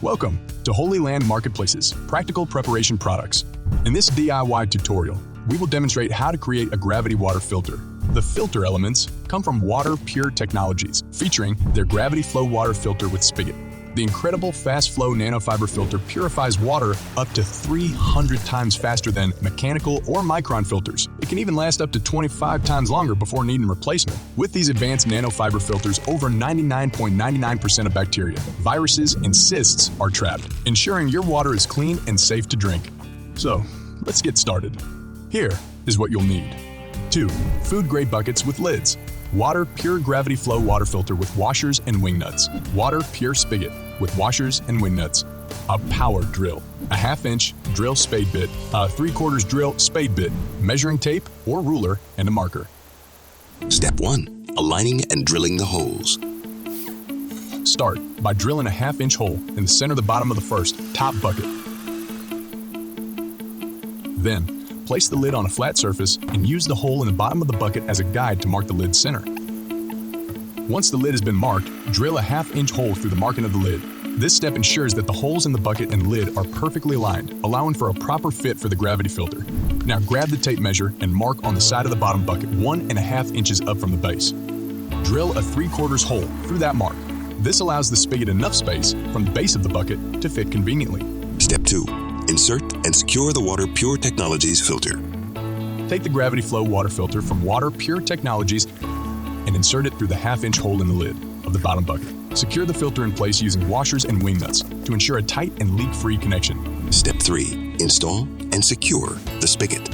Welcome to Holyland Marketplace's Practical Preparation Products. In this DIY tutorial, we will demonstrate how to create a gravity water filter. The filter elements come from Water Pure Technologies, featuring their gravity flow water filter with spigot. The incredible fast flow nanofiber filter purifies water up to 300 times faster than mechanical or micron filters. It can even last up to 25 times longer before needing replacement. With these advanced nanofiber filters, over 99.99% of bacteria, viruses, and cysts are trapped, ensuring your water is clean and safe to drink. So, let's get started. Here is what you'll need. 2 food-grade buckets with lids. Water Pure Gravity Flow Water Filter with washers and wing nuts. Water Pure Spigot with washers and wing nuts. A power drill. A 1/2-inch drill spade bit. A 3/4 drill spade bit. Measuring tape or ruler and a marker. Step 1. Aligning and drilling the holes. Start by drilling a 1/2-inch hole in the center of the bottom of the first, top bucket. Then, place the lid on a flat surface and use the hole in the bottom of the bucket as a guide to mark the lid's center. Once the lid has been marked, drill a 1/2-inch hole through the marking of the lid. This step ensures that the holes in the bucket and lid are perfectly aligned, allowing for a proper fit for the gravity filter. Now grab the tape measure and mark on the side of the bottom bucket 1.5 inches up from the base. Drill a 3/4 hole through that mark. This allows the spigot enough space from the base of the bucket to fit conveniently. Step 2. Insert and secure the Water Pure Technologies filter. Take the gravity flow water filter from Water Pure Technologies and insert it through the 1/2-inch hole in the lid of the bottom bucket. Secure the filter in place using washers and wing nuts to ensure a tight and leak-free connection. Step 3. Install and secure the spigot.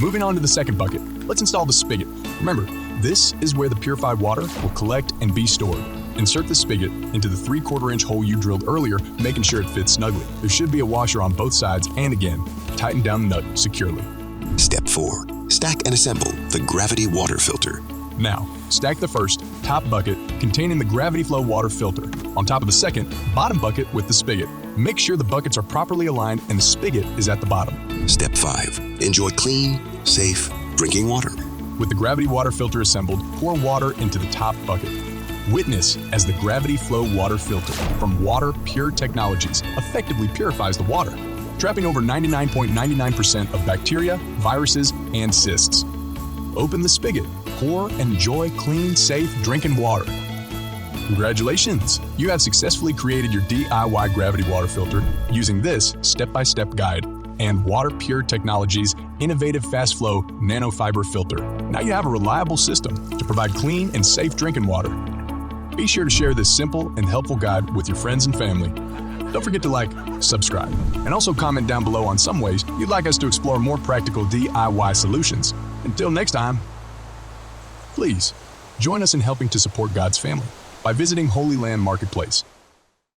Moving on to the second bucket, let's install the spigot. Remember, this is where the purified water will collect and be stored. Insert the spigot into the 3/4-inch hole you drilled earlier, making sure it fits snugly. There should be a washer on both sides, and again, tighten down the nut securely. Step 4. Stack and assemble the gravity water filter. Now, stack the first, top bucket containing the gravity flow water filter on top of the second, bottom bucket with the spigot. Make sure the buckets are properly aligned and the spigot is at the bottom. Step 5. Enjoy clean, safe drinking water. With the gravity water filter assembled, pour water into the top bucket. Witness as the gravity flow water filter from Water Pure Technologies effectively purifies the water, trapping over 99.99% of bacteria, viruses, and cysts. Open the spigot, pour, and enjoy clean, safe drinking water. Congratulations! You have successfully created your DIY gravity water filter using this step-by-step guide and Water Pure Technologies' innovative fast flow nanofiber filter. Now you have a reliable system to provide clean and safe drinking water. Be sure to share this simple and helpful guide with your friends and family. Don't forget to like, subscribe, and also comment down below on some ways you'd like us to explore more practical DIY solutions. Until next time, please join us in helping to support God's family by visiting Holyland Marketplace.